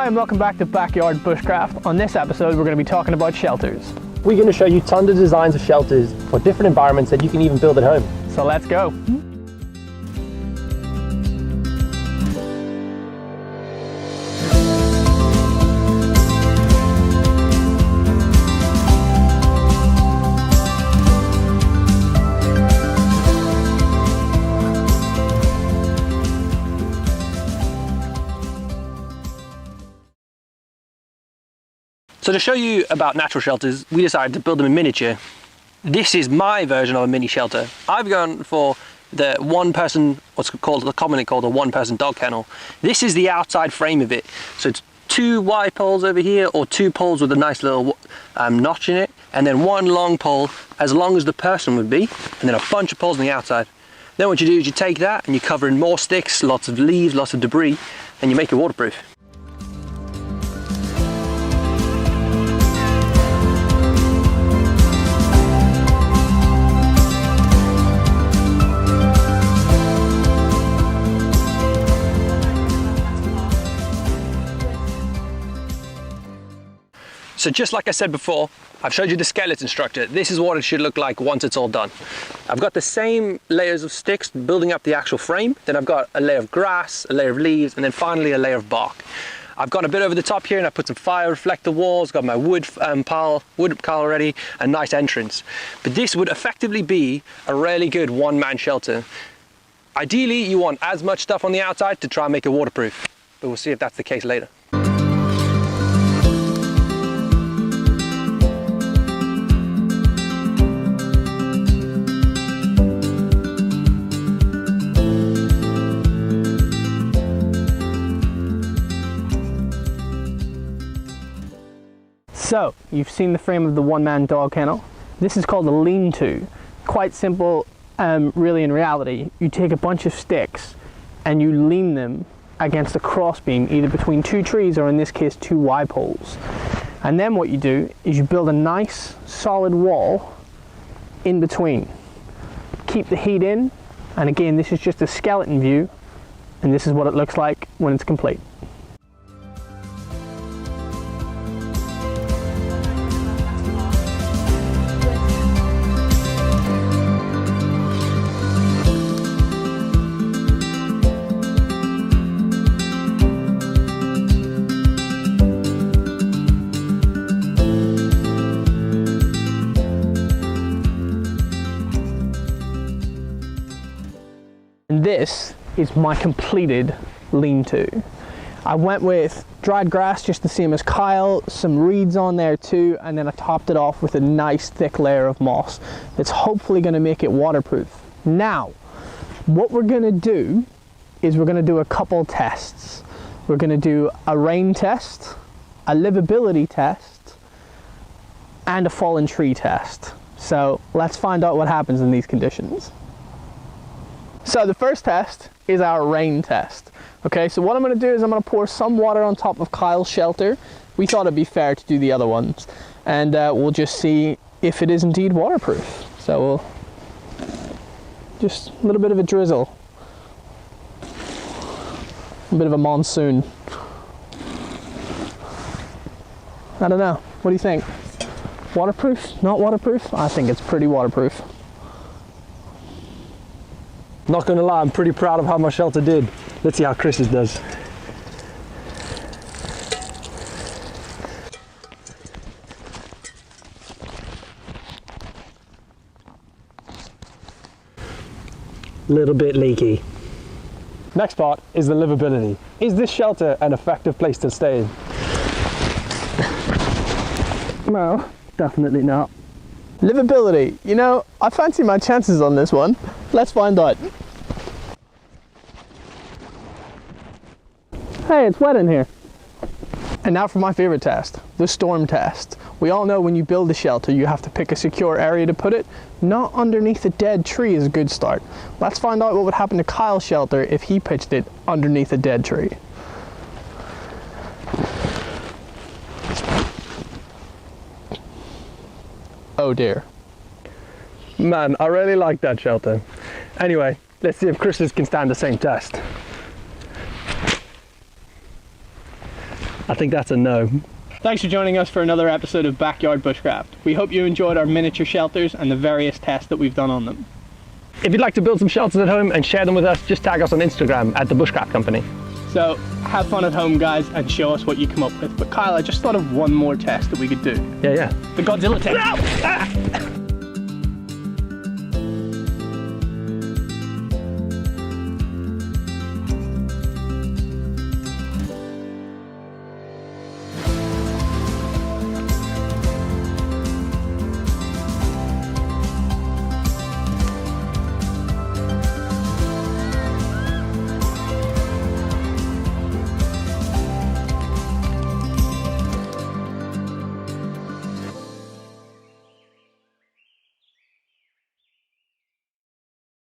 and welcome back to Backyard Bushcraft. On this episode, we're going to be talking about shelters. We're going to show you tons of designs of shelters for different environments that you can even build at home. So let's go. So to show you about natural shelters, we decided to build them in miniature. This is my version of a mini shelter. I've gone for the what's commonly called a one-person dog kennel. This is the outside frame of it. So it's 2 Y poles over here, or 2 poles with a nice little notch in it, and then 1 long pole, as long as the person would be, and then a bunch of poles on the outside. Then what you do is you take that and you cover in more sticks, lots of leaves, lots of debris, and you make it waterproof. So just like I said before, I've showed you the skeleton structure. This is what it should look like once it's all done. I've got the same layers of sticks building up the actual frame. Then I've got a layer of grass, a layer of leaves, and then finally a layer of bark. I've got a bit over the top here, and I put some fire reflector walls, got my wood pile already, a nice entrance. But this would effectively be a really good one-man shelter. Ideally, you want as much stuff on the outside to try and make it waterproof, but we'll see if that's the case later. So, you've seen the frame of the one-man dog kennel. This is called a lean-to. Quite simple, really in reality. You take a bunch of sticks and you lean them against a crossbeam, either between 2 trees or in this case 2 Y poles. And then what you do is you build a nice solid wall in between. Keep the heat in, and again, this is just a skeleton view, and this is what it looks like when it's complete. And this is my completed lean-to. I went with dried grass, just the same as Kyle, some reeds on there too, and then I topped it off with a nice thick layer of moss that's hopefully going to make it waterproof. Now, what we're going to do is we're going to do a couple tests. We're going to do a rain test, a livability test, and a fallen tree test. So let's find out what happens in these conditions. So the first test is our rain test. Okay, so what I'm going to do is I'm going to pour some water on top of Kyle's shelter. We thought it'd be fair to do the other ones, and we'll just see if it is indeed waterproof. So we'll just a little bit of a drizzle, a bit of a monsoon. I don't know, what do you think? Waterproof? Not waterproof? I think it's pretty waterproof. Not gonna lie, I'm pretty proud of how my shelter did. Let's see how Chris's does. Little bit leaky. Next part is the livability. Is this shelter an effective place to stay in? No, definitely not. Livability, you know, I fancy my chances on this one. Let's find out. Hey, it's wet in here. And now for my favorite test, the storm test. We all know when you build a shelter, you have to pick a secure area to put it. Not underneath a dead tree is a good start. Let's find out what would happen to Kyle's shelter if he pitched it underneath a dead tree. Oh dear. Man, I really like that shelter. Anyway, let's see if Chris's can stand the same test. I think that's a no. Thanks for joining us for another episode of Backyard Bushcraft. We hope you enjoyed our miniature shelters and the various tests that we've done on them. If you'd like to build some shelters at home and share them with us, just tag us on Instagram at the Bushcraft Company. So have fun at home, guys, and show us what you come up with. But Kyle, I just thought of one more test that we could do. Yeah. The Godzilla test.